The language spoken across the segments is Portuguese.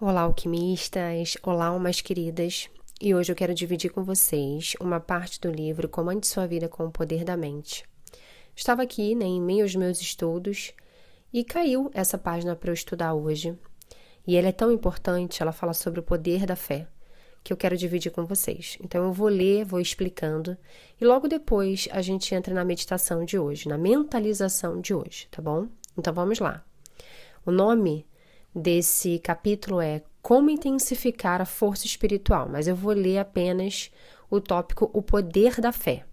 Olá, alquimistas! Olá, almas queridas! E hoje eu quero dividir com vocês uma parte do livro Comande Sua Vida com o Poder da Mente. Estava aqui, em meio aos meus estudos, e caiu essa página para eu estudar hoje. E ela é tão importante, ela fala sobre o poder da fé, que eu quero dividir com vocês. Então eu vou ler, vou explicando, e logo depois a gente entra na meditação de hoje, na mentalização de hoje, tá bom? Então vamos lá. O nome desse capítulo é Como Intensificar a Força Espiritual, mas eu vou ler apenas o tópico O Poder da Fé.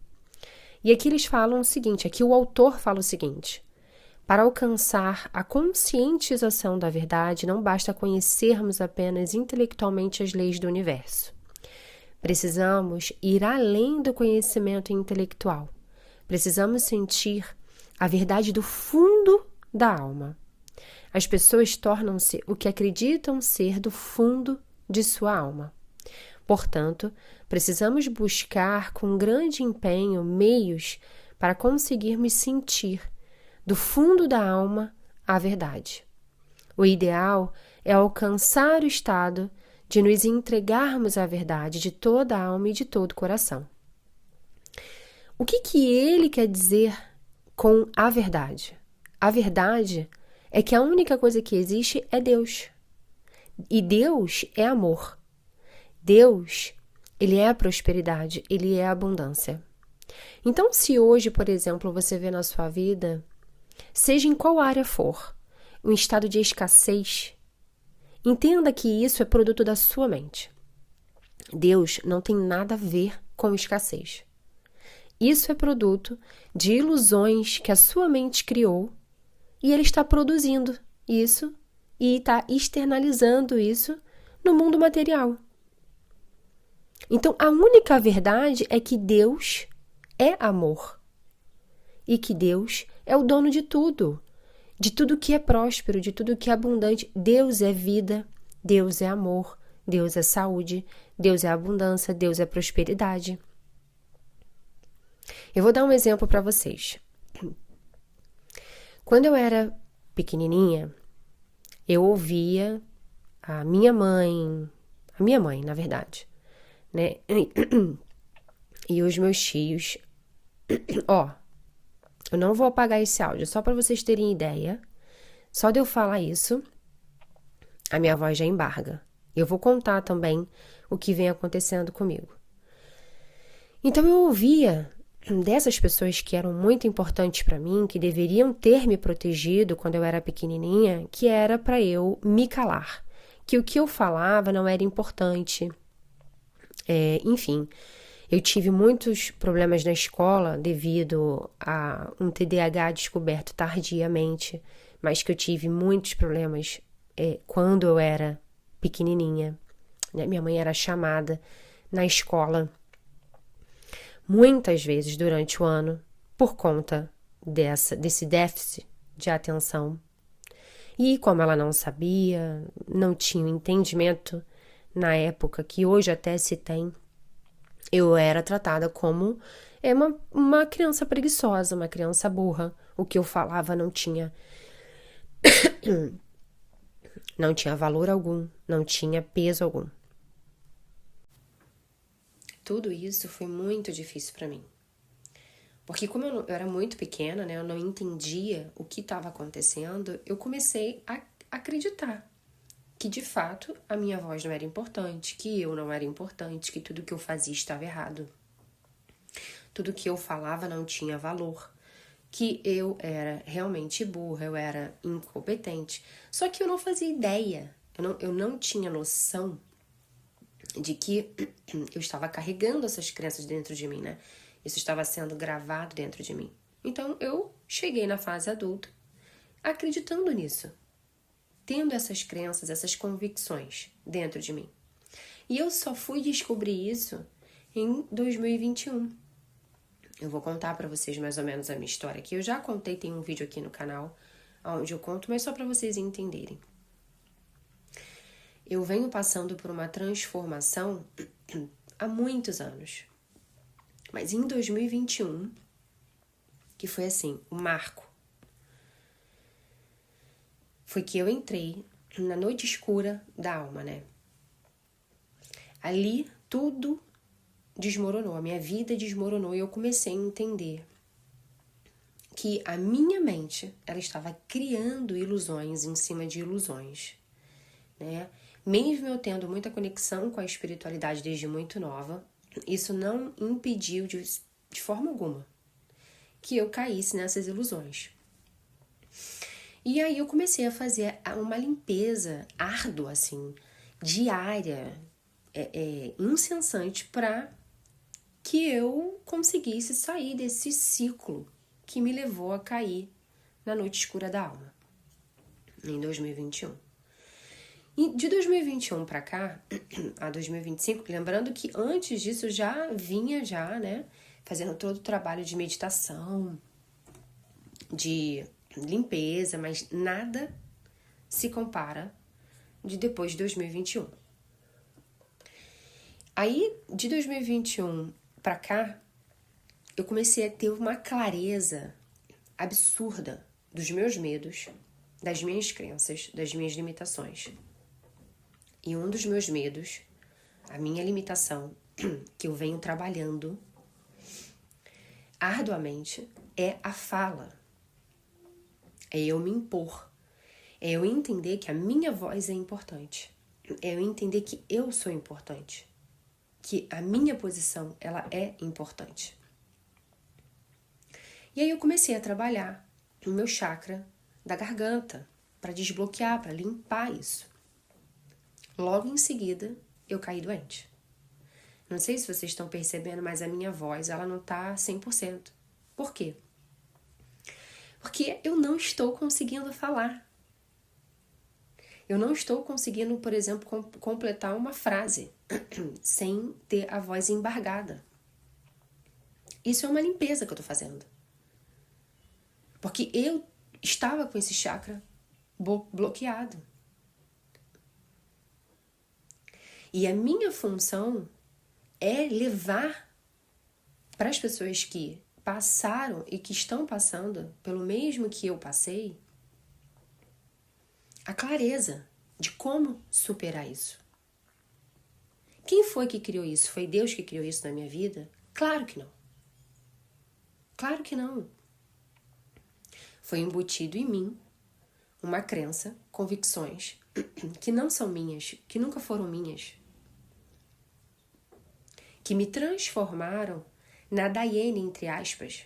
E aqui eles falam o seguinte, aqui o autor fala o seguinte: para alcançar a conscientização da verdade, não basta conhecermos apenas intelectualmente as leis do universo. Precisamos ir além do conhecimento intelectual. Precisamos sentir a verdade do fundo da alma. As pessoas tornam-se o que acreditam ser do fundo de sua alma. Portanto, precisamos buscar com grande empenho meios para conseguirmos sentir do fundo da alma a verdade. O ideal é alcançar o estado de nos entregarmos à verdade de toda a alma e de todo o coração. O que ele quer dizer com a verdade? A verdade é que a única coisa que existe é Deus. E Deus é amor. Deus, ele é a prosperidade, ele é a abundância. Então, se hoje, por exemplo, você vê na sua vida, seja em qual área for, um estado de escassez, entenda que isso é produto da sua mente. Deus não tem nada a ver com escassez. Isso é produto de ilusões que a sua mente criou e ele está produzindo isso e está externalizando isso no mundo material. Então, a única verdade é que Deus é amor e que Deus é o dono de tudo que é próspero, de tudo que é abundante. Deus é vida, Deus é amor, Deus é saúde, Deus é abundância, Deus é prosperidade. Eu vou dar um exemplo para vocês. Quando eu era pequenininha, eu ouvia a minha mãe, na verdade, né? E os meus tios. Ó, eu não vou apagar esse áudio, só para vocês terem ideia. Só de eu falar isso, a minha voz já embarga. Eu vou contar também o que vem acontecendo comigo. Então eu ouvia dessas pessoas que eram muito importantes para mim, que deveriam ter me protegido quando eu era pequenininha, que era para eu me calar, que o que eu falava não era importante. Enfim, eu tive muitos problemas na escola devido a um TDAH descoberto tardiamente, mas que eu tive muitos problemas quando eu era pequenininha, né? Minha mãe era chamada na escola muitas vezes durante o ano por conta desse déficit de atenção. E como ela não sabia, não tinha entendimento na época que hoje até se tem, eu era tratada como uma criança preguiçosa, uma criança burra. O que eu falava não tinha valor algum, não tinha peso algum. Tudo isso foi muito difícil para mim. Porque como eu era muito pequena, né, eu não entendia o que estava acontecendo, eu comecei a acreditar que, de fato, a minha voz não era importante, que eu não era importante, que tudo que eu fazia estava errado. Tudo que eu falava não tinha valor, que eu era realmente burra, eu era incompetente. Só que eu não fazia ideia, eu não tinha noção de que eu estava carregando essas crenças dentro de mim, né? Isso estava sendo gravado dentro de mim. Então, eu cheguei na fase adulta acreditando nisso, tendo essas crenças, essas convicções dentro de mim. E eu só fui descobrir isso em 2021. Eu vou contar para vocês mais ou menos a minha história aqui. Eu já contei, tem um vídeo aqui no canal onde eu conto, mas só para vocês entenderem. Eu venho passando por uma transformação há muitos anos. Mas em 2021, que foi assim, o marco, foi que eu entrei na noite escura da alma, né? Ali tudo desmoronou, a minha vida desmoronou e eu comecei a entender que a minha mente, ela estava criando ilusões em cima de ilusões, né? Mesmo eu tendo muita conexão com a espiritualidade desde muito nova, isso não impediu de forma alguma que eu caísse nessas ilusões. E aí eu comecei a fazer uma limpeza árdua, assim, diária, incessante, para que eu conseguisse sair desse ciclo que me levou a cair na noite escura da alma, em 2021. E de 2021 para cá, a 2025, lembrando que antes disso eu já vinha né, fazendo todo o trabalho de meditação, de limpeza, mas nada se compara de depois de 2021. Aí, de 2021 para cá, eu comecei a ter uma clareza absurda dos meus medos, das minhas crenças, das minhas limitações. E um dos meus medos, a minha limitação, que eu venho trabalhando arduamente, é a fala. É eu me impor. É eu entender que a minha voz é importante. É eu entender que eu sou importante. Que a minha posição, ela é importante. E aí eu comecei a trabalhar no meu chakra da garganta, para desbloquear, para limpar isso. Logo em seguida, eu caí doente. Não sei se vocês estão percebendo, mas a minha voz, ela não tá 100%. Por quê? Porque eu não estou conseguindo falar. Eu não estou conseguindo, por exemplo, completar uma frase sem ter a voz embargada. Isso é uma limpeza que eu tô fazendo. Porque eu estava com esse chakra bloqueado. E a minha função é levar para as pessoas que passaram e que estão passando pelo mesmo que eu passei, a clareza de como superar isso. Quem foi que criou isso? Foi Deus que criou isso na minha vida? Claro que não. Claro que não. Foi embutido em mim uma crença, convicções que não são minhas, que nunca foram minhas, que me transformaram na Daiane, entre aspas,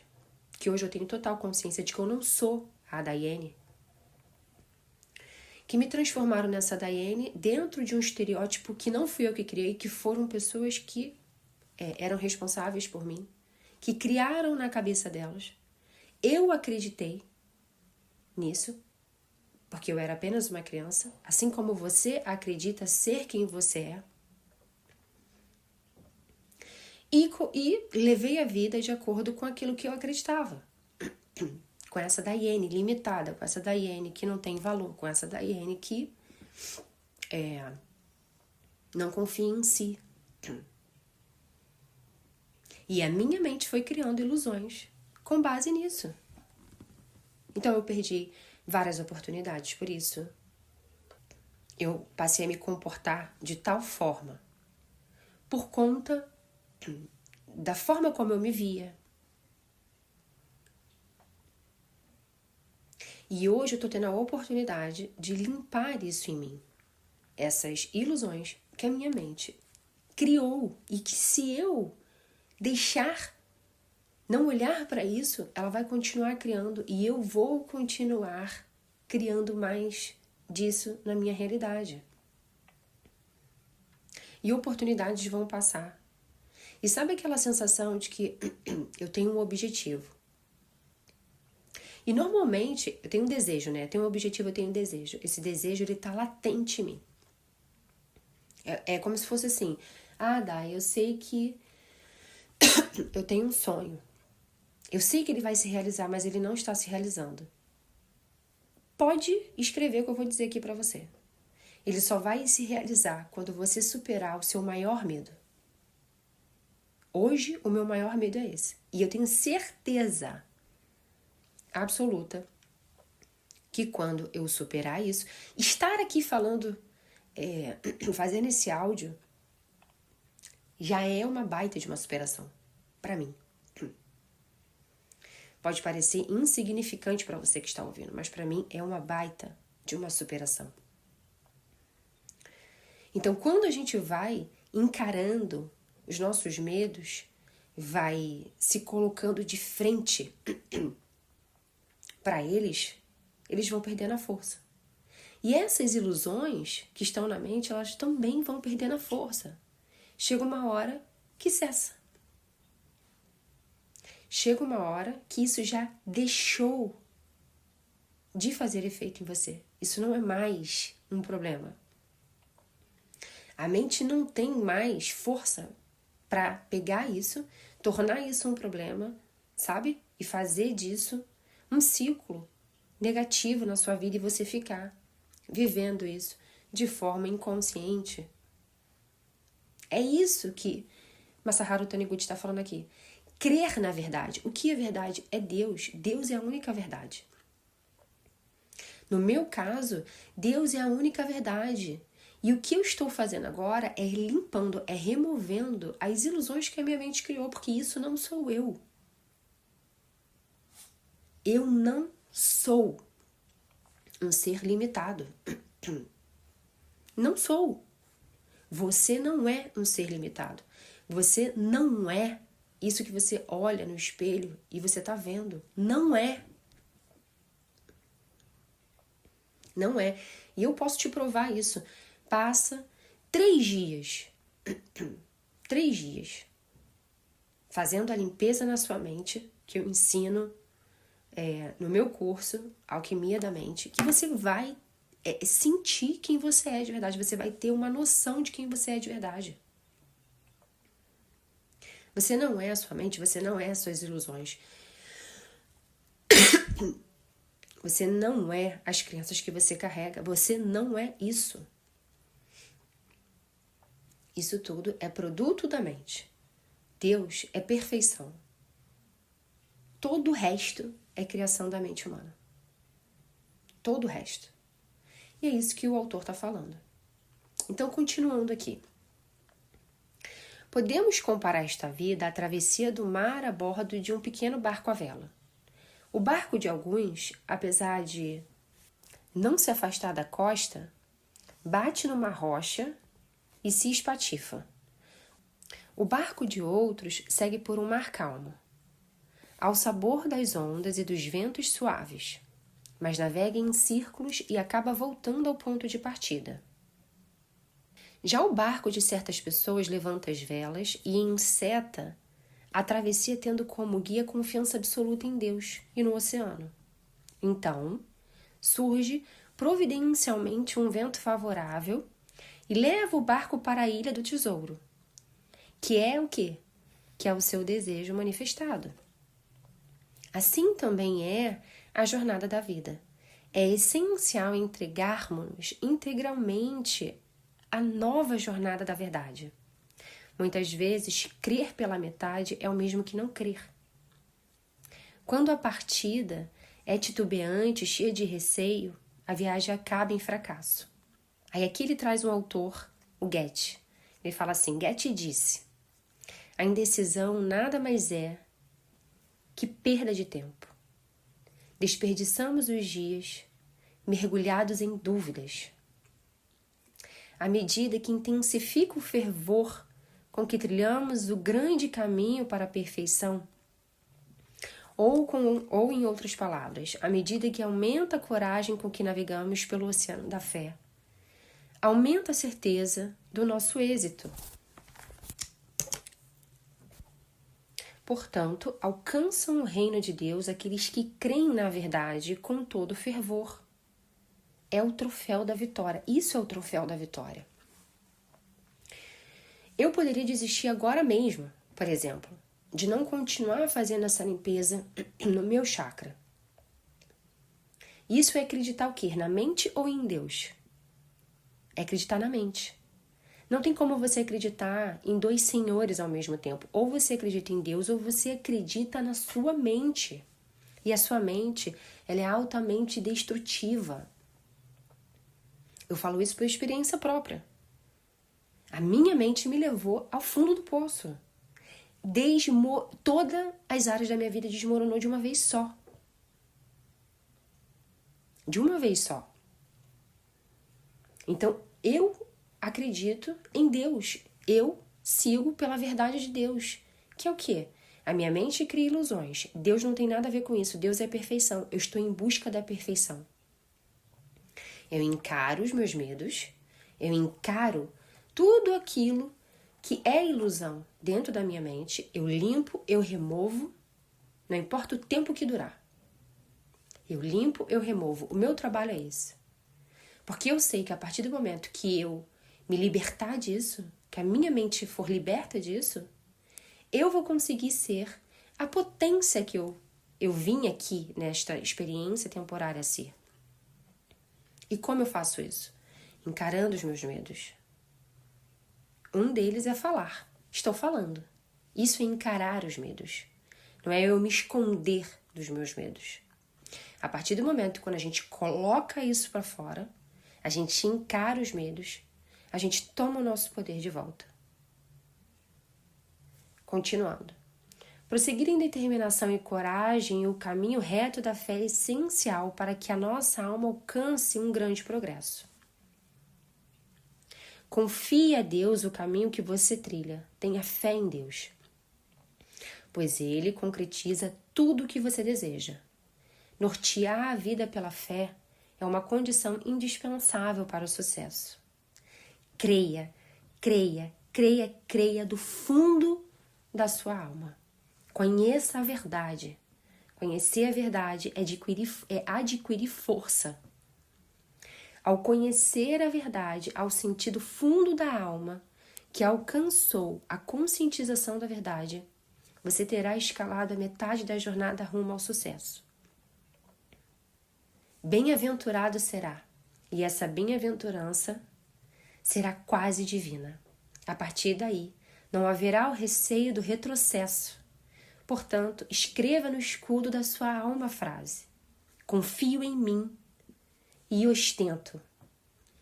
que hoje eu tenho total consciência de que eu não sou a Daiane, que me transformaram nessa Daiane dentro de um estereótipo que não fui eu que criei, que foram pessoas que eram responsáveis por mim, que criaram na cabeça delas. Eu acreditei nisso, porque eu era apenas uma criança, assim como você acredita ser quem você é. E levei a vida de acordo com aquilo que eu acreditava. Com essa Daiane limitada, com essa Daiane que não tem valor, com essa Daiane que não confia em si. E a minha mente foi criando ilusões com base nisso. Então eu perdi várias oportunidades por isso. Eu passei a me comportar de tal forma por conta da forma como eu me via. E hoje eu tô tendo a oportunidade de limpar isso em mim. Essas ilusões que a minha mente criou e que se eu deixar, não olhar para isso, ela vai continuar criando e eu vou continuar criando mais disso na minha realidade. E oportunidades vão passar. E sabe aquela sensação de que eu tenho um objetivo? E normalmente, eu tenho um desejo, né? Eu tenho um objetivo, eu tenho um desejo. Esse desejo, ele tá latente em mim. É como se fosse assim, Dai, eu sei que eu tenho um sonho. Eu sei que ele vai se realizar, mas ele não está se realizando. Pode escrever o que eu vou dizer aqui pra você. Ele só vai se realizar quando você superar o seu maior medo. Hoje, o meu maior medo é esse. E eu tenho certeza absoluta que quando eu superar isso, estar aqui falando, fazendo esse áudio, já é uma baita de uma superação para mim. Pode parecer insignificante para você que está ouvindo, mas para mim é uma baita de uma superação. Então, quando a gente vai encarando os nossos medos, vai se colocando de frente para eles vão perdendo a força. E essas ilusões que estão na mente, elas também vão perdendo a força. Chega uma hora que cessa. Chega uma hora que isso já deixou de fazer efeito em você. Isso não é mais um problema. A mente não tem mais força para pegar isso, tornar isso um problema, sabe? E fazer disso um ciclo negativo na sua vida e você ficar vivendo isso de forma inconsciente. É isso que Masaharu Taniguchi está falando aqui. Crer na verdade. O que é verdade? É Deus. Deus é a única verdade. No meu caso, Deus é a única verdade. E o que eu estou fazendo agora é limpando, é removendo as ilusões que a minha mente criou, porque isso não sou eu. Eu não sou um ser limitado. Não sou. Você não é um ser limitado. Você não é isso que você olha no espelho e você está vendo. Não é. Não é. E eu posso te provar isso. Passa 3 dias. 3 dias. Fazendo a limpeza na sua mente, que eu ensino no meu curso, Alquimia da Mente, que você vai sentir quem você é de verdade. Você vai ter uma noção de quem você é de verdade. Você não é a sua mente, você não é as suas ilusões. Você não é as crenças que você carrega. Você não é isso. Isso tudo é produto da mente. Deus é perfeição. Todo o resto é criação da mente humana. Todo o resto. E é isso que o autor está falando. Então, continuando aqui. Podemos comparar esta vida à travessia do mar a bordo de um pequeno barco à vela. O barco de alguns, apesar de não se afastar da costa, bate numa rocha e se espatifa. O barco de outros segue por um mar calmo, ao sabor das ondas e dos ventos suaves, mas navega em círculos e acaba voltando ao ponto de partida. Já o barco de certas pessoas levanta as velas e enceta a travessia tendo como guia confiança absoluta em Deus e no oceano. Então, surge providencialmente um vento favorável e leva o barco para a ilha do tesouro, que é o quê? Que é o seu desejo manifestado. Assim também é a jornada da vida. É essencial entregarmos integralmente a nova jornada da verdade. Muitas vezes, crer pela metade é o mesmo que não crer. Quando a partida é titubeante, cheia de receio, a viagem acaba em fracasso. Aí aqui ele traz um autor, o Goethe. Ele fala assim, Goethe disse, a indecisão nada mais é que perda de tempo. Desperdiçamos os dias mergulhados em dúvidas. À medida que intensifica o fervor com que trilhamos o grande caminho para a perfeição, ou em outras palavras, à medida que aumenta a coragem com que navegamos pelo oceano da fé, aumenta a certeza do nosso êxito. Portanto, alcançam o reino de Deus aqueles que creem na verdade com todo fervor. É o troféu da vitória. Isso é o troféu da vitória. Eu poderia desistir agora mesmo, por exemplo, de não continuar fazendo essa limpeza no meu chakra. Isso é acreditar o quê? Na mente ou em Deus? É acreditar na mente. Não tem como você acreditar em 2 senhores ao mesmo tempo. Ou você acredita em Deus ou você acredita na sua mente. E a sua mente, ela é altamente destrutiva. Eu falo isso por experiência própria. A minha mente me levou ao fundo do poço. Todas as áreas da minha vida desmoronou de uma vez só. De uma vez só. Então, eu acredito em Deus. Eu sigo pela verdade de Deus. Que é o quê? A minha mente cria ilusões. Deus não tem nada a ver com isso. Deus é a perfeição. Eu estou em busca da perfeição. Eu encaro os meus medos. Eu encaro tudo aquilo que é ilusão dentro da minha mente. Eu limpo, eu removo. Não importa o tempo que durar. Eu limpo, eu removo. O meu trabalho é esse. Porque eu sei que a partir do momento que eu me libertar disso, que a minha mente for liberta disso, eu vou conseguir ser a potência que eu vim aqui nesta experiência temporária a ser. E como eu faço isso? Encarando os meus medos. Um deles é falar. Estou falando. Isso é encarar os medos. Não é eu me esconder dos meus medos. A partir do momento quando a gente coloca isso para fora, a gente encara os medos, a gente toma o nosso poder de volta. Continuando. Prosseguir em determinação e coragem, o caminho reto da fé é essencial para que a nossa alma alcance um grande progresso. Confie a Deus o caminho que você trilha. Tenha fé em Deus, pois Ele concretiza tudo o que você deseja. Nortear a vida pela fé é uma condição indispensável para o sucesso. Creia, creia, creia, creia do fundo da sua alma. Conheça a verdade. Conhecer a verdade é adquirir força. Ao conhecer a verdade, ao sentir do fundo da alma que alcançou a conscientização da verdade, você terá escalado a metade da jornada rumo ao sucesso. Bem-aventurado será, e essa bem-aventurança será quase divina. A partir daí, não haverá o receio do retrocesso. Portanto, escreva no escudo da sua alma a frase: confio em mim e ostento.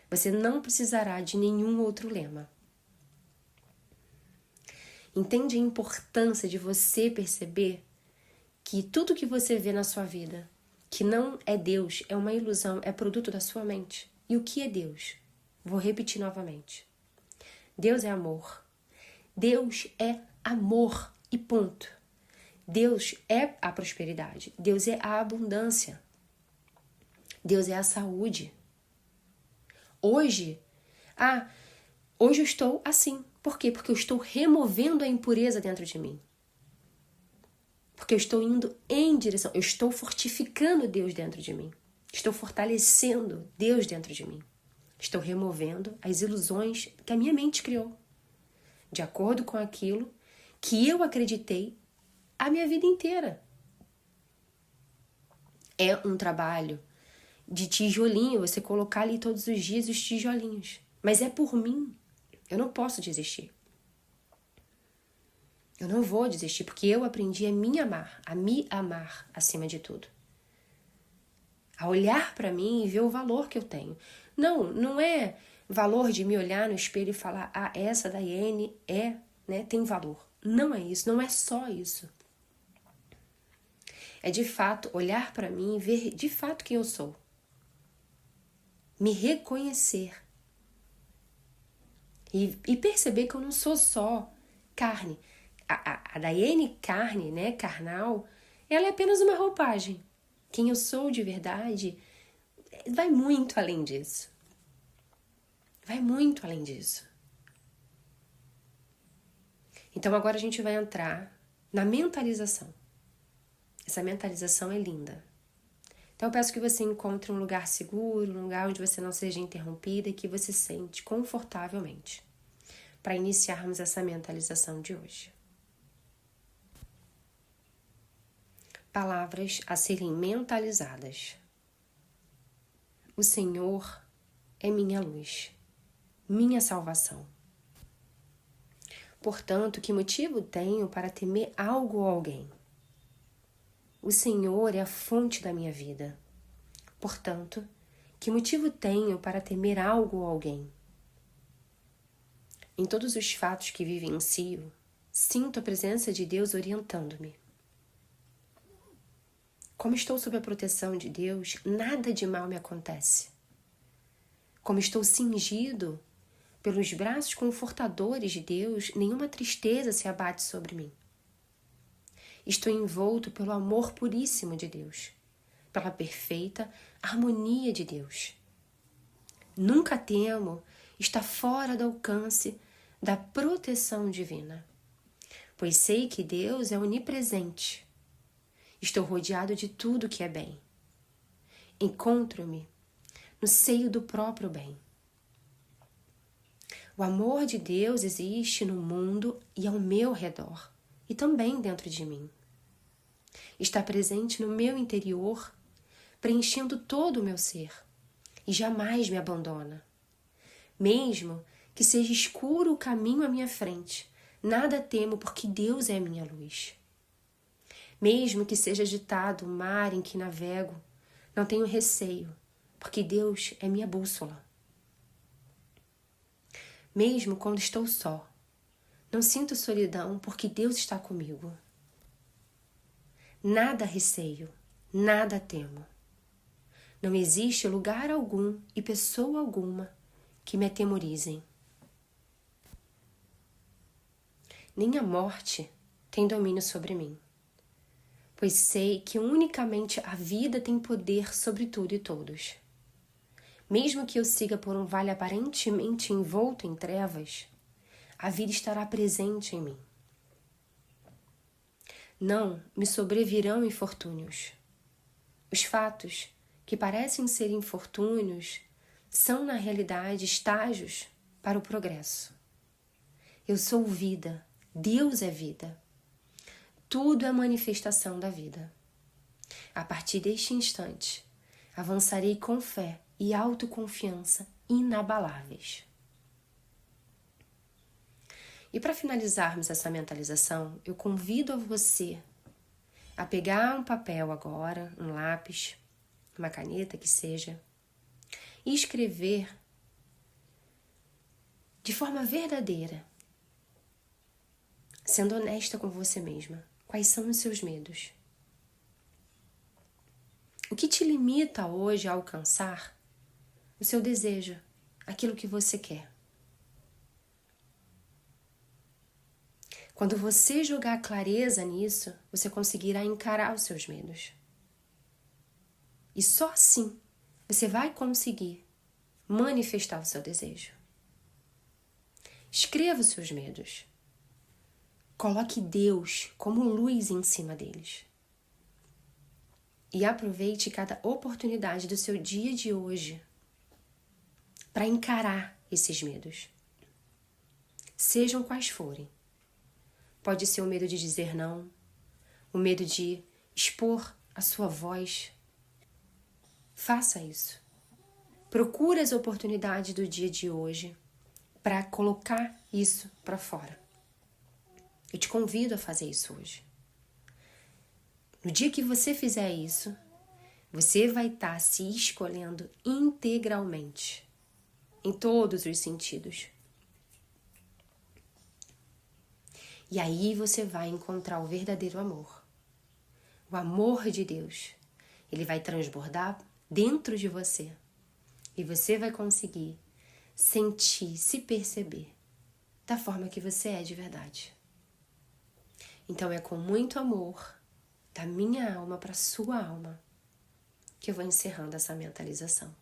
Você não precisará de nenhum outro lema. Entende a importância de você perceber que tudo que você vê na sua vida, que não é Deus, é uma ilusão, é produto da sua mente. E o que é Deus? Vou repetir novamente. Deus é amor. Deus é amor e ponto. Deus é a prosperidade. Deus é a abundância. Deus é a saúde. Hoje eu estou assim. Por quê? Porque eu estou removendo a impureza dentro de mim. Porque eu estou indo em direção, eu estou fortificando Deus dentro de mim. Estou fortalecendo Deus dentro de mim. Estou removendo as ilusões que a minha mente criou. De acordo com aquilo que eu acreditei a minha vida inteira. É um trabalho de tijolinho, você colocar ali todos os dias os tijolinhos. Mas é por mim. Eu não posso desistir. Eu não vou desistir, porque eu aprendi a me amar acima de tudo. A olhar para mim e ver o valor que eu tenho. Não é valor de me olhar no espelho e falar, essa Daiane tem valor. Não é isso, não é só isso. É de fato olhar para mim e ver de fato quem eu sou. Me reconhecer. E perceber que eu não sou só carne. A Daiane carne, carnal, ela é apenas uma roupagem. Quem eu sou de verdade vai muito além disso. Vai muito além disso. Então agora a gente vai entrar na mentalização. Essa mentalização é linda. Então eu peço que você encontre um lugar seguro, um lugar onde você não seja interrompida e que você se sente confortavelmente, para iniciarmos essa mentalização de hoje. Palavras a serem mentalizadas. O Senhor é minha luz, minha salvação. Portanto, que motivo tenho para temer algo ou alguém? O Senhor é a fonte da minha vida. Portanto, que motivo tenho para temer algo ou alguém? Em todos os fatos que vivencio, sinto a presença de Deus orientando-me. Como estou sob a proteção de Deus, nada de mal me acontece. Como estou cingido pelos braços confortadores de Deus, nenhuma tristeza se abate sobre mim. Estou envolto pelo amor puríssimo de Deus, pela perfeita harmonia de Deus. Nunca temo estar fora do alcance da proteção divina, pois sei que Deus é onipresente. Estou rodeado de tudo que é bem. Encontro-me no seio do próprio bem. O amor de Deus existe no mundo e ao meu redor, e também dentro de mim. Está presente no meu interior, preenchendo todo o meu ser, e jamais me abandona. Mesmo que seja escuro o caminho à minha frente, nada temo, porque Deus é a minha luz. Mesmo que seja agitado o mar em que navego, não tenho receio, porque Deus é minha bússola. Mesmo quando estou só, não sinto solidão, porque Deus está comigo. Nada receio, nada temo. Não existe lugar algum e pessoa alguma que me atemorizem. Nem a morte tem domínio sobre mim, pois sei que unicamente a vida tem poder sobre tudo e todos. Mesmo que eu siga por um vale aparentemente envolto em trevas, a vida estará presente em mim. Não me sobrevirão infortúnios. Os fatos que parecem ser infortúnios são, na realidade, estágios para o progresso. Eu sou vida, Deus é vida. Tudo é manifestação da vida. A partir deste instante, avançarei com fé e autoconfiança inabaláveis. E para finalizarmos essa mentalização, eu convido a você a pegar um papel agora, um lápis, uma caneta que seja, e escrever de forma verdadeira, sendo honesta com você mesma, quais são os seus medos. O que te limita hoje a alcançar o seu desejo, aquilo que você quer? Quando você jogar clareza nisso, você conseguirá encarar os seus medos. E só assim você vai conseguir manifestar o seu desejo. Escreva os seus medos. Coloque Deus como luz em cima deles. E aproveite cada oportunidade do seu dia de hoje para encarar esses medos. Sejam quais forem. Pode ser o medo de dizer não, o medo de expor a sua voz. Faça isso. Procure as oportunidades do dia de hoje para colocar isso para fora. Eu te convido a fazer isso hoje. No dia que você fizer isso, você vai estar se escolhendo integralmente, em todos os sentidos. E aí você vai encontrar o verdadeiro amor. O amor de Deus. Ele vai transbordar dentro de você. E você vai conseguir sentir, se perceber da forma que você é de verdade. Então é com muito amor, da minha alma para a sua alma, que eu vou encerrando essa mentalização.